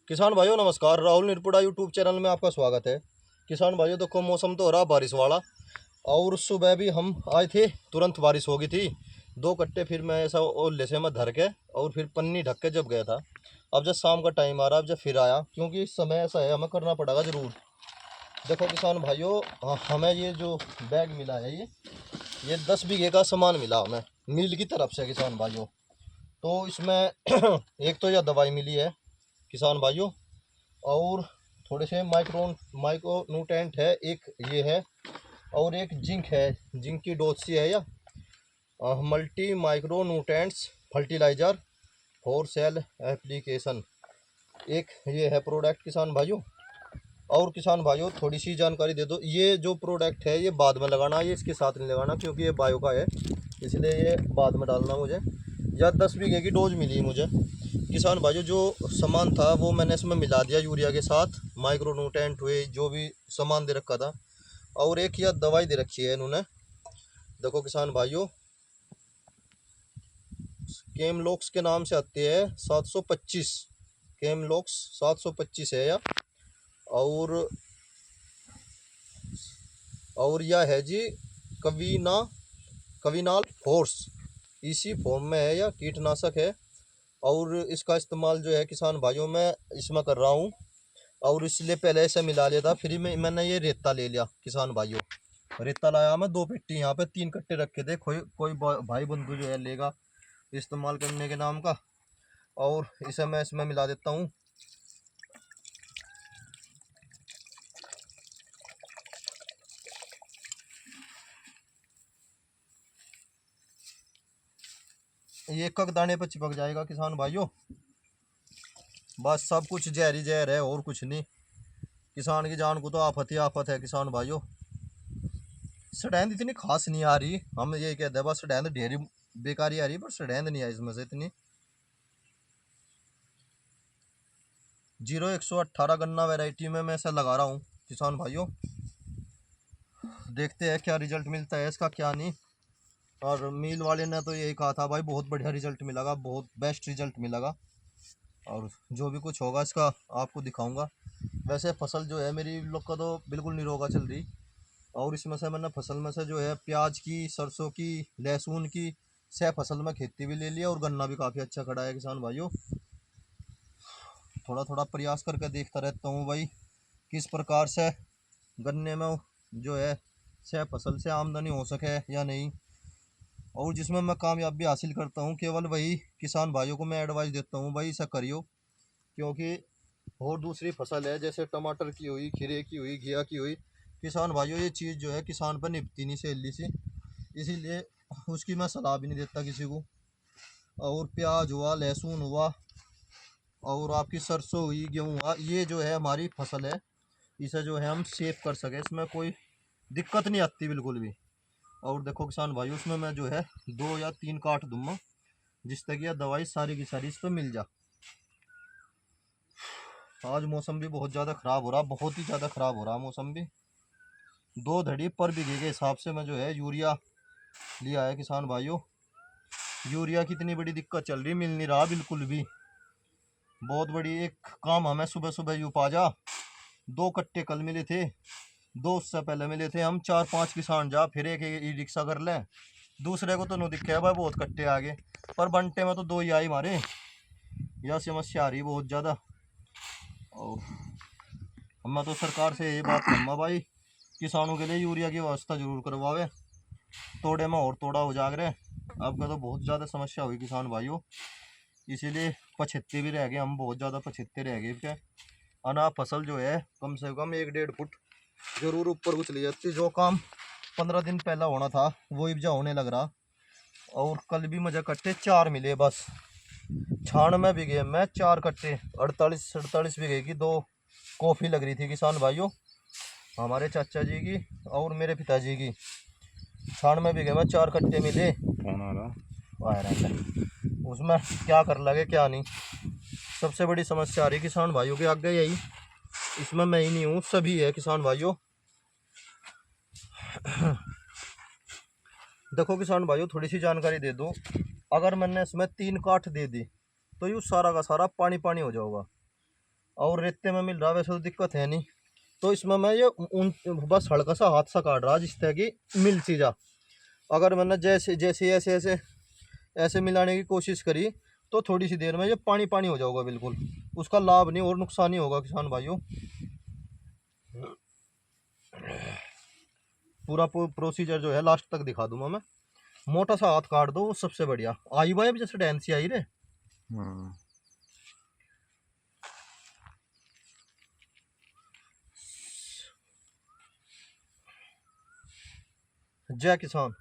किसान भाइयों नमस्कार। राहुल निरपुड़ा यूट्यूब चैनल में आपका स्वागत है। किसान भाइयों देखो, मौसम तो हो रहा बारिश वाला, और सुबह भी हम आए थे, तुरंत बारिश हो गई थी। 2 कट्टे फिर मैं ऐसा ओले से मैं धर के और फिर पन्नी ढक के जब गया था। अब जब शाम का टाइम आ रहा, अब जब फिर आया, क्योंकि इस समय ऐसा है, हमें करना पड़ेगा ज़रूर। देखो किसान भाइयों, हमें ये जो बैग मिला है, ये 10 बीघे का सामान मिला हमें मिल की तरफ से किसान भाइयों। तो इसमें एक तो यह दवाई मिली है किसान भाइयों, और थोड़े से माइक्रो न्यूट्रेंट है, एक ये है, और एक जिंक है। जिंक की डोज सी है, या multi micro nutrients fertiliser for soil application, एक ये है प्रोडक्ट किसान भाइयों। और किसान भाइयों थोड़ी सी जानकारी दे दो, ये जो प्रोडक्ट है ये बाद में लगाना, ये इसके साथ नहीं लगाना, क्योंकि ये बायो का है, इसलिए ये बाद में डालना मुझे। या 10 बीघे की डोज मिली मुझे किसान भाइयों। जो सामान था वो मैंने इसमें मिला दिया यूरिया के साथ, माइक्रो न्यूट्रेंट हुए, जो भी सामान दे रखा था। और एक यह दवाई दे रखी है इन्होंने, देखो किसान भाइयों, केमलॉक्स के नाम से आती है 725, केमलॉक्स 725 है यह। और यह है जी कवीना, कविनाल फोर्स, इसी फॉर्म में है, यह कीटनाशक है। और इसका इस्तेमाल जो है किसान भाइयों मैं इसमें कर रहा हूँ, और इसलिए पहले से मिला लिया था। फिर में मैंने ये रेता ले लिया किसान भाइयों, रेता लाया मैं 2 पेटी, यहाँ पे 3 कट्टे रखे थे, कोई भाई बंधु जो है लेगा इस्तेमाल करने के नाम का। और इसे मैं इसमें मिला देता हूँ। ये एक दाने पर चिपक जाएगा किसान भाइयों, बस सब कुछ जहर ही जहर है और कुछ नहीं। किसान की जान को तो आफत ही आफत है किसान भाइयों। सड़ैंद इतनी खास नहीं आ रही, हम ये कहते हैं बस सड़ैंद ढेरी बेकारी आ रही, पर सड़ैंद नहीं आई इसमें से इतनी। 0118 गन्ना वैरायटी में मैं इसे लगा रहा हूँ किसान भाइयों। देखते हैं क्या रिजल्ट मिलता है इसका, क्या नहीं। और मिल वाले ने तो यही कहा था भाई, बहुत बढ़िया रिजल्ट मिलेगा, बहुत बेस्ट रिजल्ट मिलेगा। और जो भी कुछ होगा इसका आपको दिखाऊंगा। वैसे फसल जो है मेरी लोग का तो बिल्कुल निरोगा चल रही। और इसमें से मैंने फसल में से जो है प्याज की, सरसों की, लहसुन की 6 फसल में खेती भी ले लिया, और गन्ना भी काफ़ी अच्छा खड़ा है किसान भाइयों। थोड़ा थोड़ा प्रयास करके देखता रहता हूँ भाई, किस प्रकार से गन्ने में जो है 6 फसल से आमदनी हो सके या नहीं। और जिसमें मैं कामयाबी हासिल करता हूँ, केवल वही किसान भाइयों को मैं एडवाइस देता हूँ भाई, ऐसा करियो। क्योंकि और दूसरी फसल है, जैसे टमाटर की हुई, खीरे की हुई, घिया की हुई, किसान भाइयों ये चीज़ जो है किसान पर निपटती नहीं सहेली सी, इसीलिए उसकी मैं सलाह भी नहीं देता किसी को। और प्याज हुआ, लहसुन हुआ, और आपकी सरसों हुई, गेहूँ हुआ, ये जो है हमारी फसल है, इसे जो है हम सेव कर सके, इसमें कोई दिक्कत नहीं आती बिल्कुल भी। और देखो किसान भाई, उसमें मैं जो है 2 या 3 काट दूंगा, जिससे कि यह दवाई सारी की सारी इस पर मिल जा। आज मौसम भी बहुत ज़्यादा ख़राब हो रहा, बहुत ही ज़्यादा ख़राब हो रहा मौसम भी। 2 धड़ी पर बीघे के हिसाब से मैं जो है यूरिया लिया है किसान भाइयों। यूरिया की इतनी बड़ी दिक्कत चल रही, मिल नहीं रहा बिल्कुल भी। बहुत बड़ी एक काम हमें सुबह सुबह यूँ पा जा, 2 कट्टे कल मिले थे, 2 उससे पहले मिले थे, हम 4-5 किसान जा फिर एक ई रिक्शा कर लें। दूसरे को तो नहीं दिखे भाई, बहुत कट्टे आ गए, पर बंटे में तो 2 ही आई मारे। यह समस्या आ रही बहुत ज़्यादा। और मैं तो सरकार से यही बात कहूँगा भाई, किसानों के लिए यूरिया की व्यवस्था जरूर करवावे, तोड़े में और तोड़ा हो जाग रहे। अब का तो बहुत ज़्यादा समस्या हुई किसान भाइयों, इसीलिए पछत्ते भी रह गए, हम बहुत ज़्यादा पछत्ते रह गए क्या। अना फसल जो है कम से कम 1-1.5 फुट जरूर ऊपर को चली जाती, जो काम 15 दिन पहला होना था वो अब होने लग रहा। और कल भी मुझे कट्टे 4 मिले बस, 96 बीघे में 4 कट्टे, 48-48 बीघे की 2 कॉफ़ी लग रही थी किसान भाइयों, हमारे चाचा जी की और मेरे पिताजी की। 96 बीघे में 4 कट्टे मिले। कौन आ रहा, उसमें क्या कर लगे क्या नहीं। सबसे बड़ी समस्या आ रही किसान भाइयों के आगे यही, इसमें मैं ही नहीं हूँ, सभी है किसान भाइयों। देखो किसान भाइयों, थोड़ी सी जानकारी दे दो, अगर मैंने इसमें 3 काठ दे दी तो यूँ सारा का सारा पानी पानी हो जाएगा। और रेते में मिल रहा वैसे तो दिक्कत है नहीं। तो इसमें मैं ये बस हल्का सा हाथ सा काट रहा जिस तरह की मिल सी जा। अगर मैंने जैसे जैसे ऐसे ऐसे ऐसे मिलाने की कोशिश करी तो थोड़ी सी देर में ये पानी पानी हो जाएगा बिल्कुल। उसका लाभ नहीं और नुकसान ही होगा किसान भाइयों। पूरा प्रोसीजर जो है लास्ट तक दिखा दूंगा मैं। मोटा सा हाथ काट दो वो सबसे बढ़िया। आई हुआ है अभी जैसे डैम सी आई रे। जय किसान।